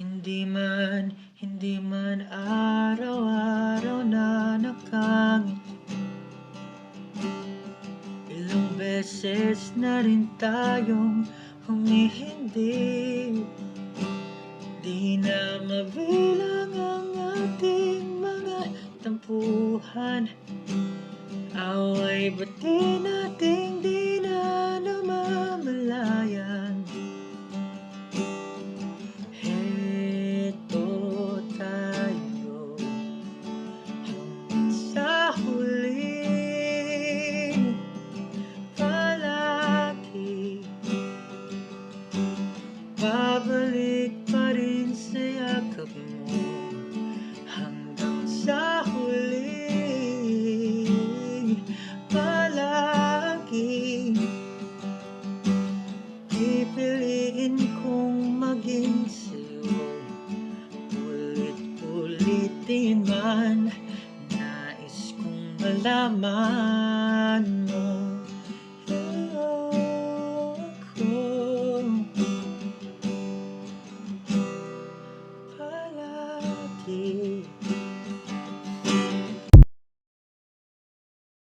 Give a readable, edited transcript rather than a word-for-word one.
Hindi man araw-araw na nakangiti. Ilang beses na rin tayong humihindi. Di na mabilang ang ating mga tampuhan. Away ba't di nating di na namamalayan? Heto tayo hanggang sa huling palagi. Babalik pa rin sa yakap mo hanggang sa huling palagi. Pipiliin kong maging sa'yo, ulit-ulitin man. Nais kong malaman mo ako palagi.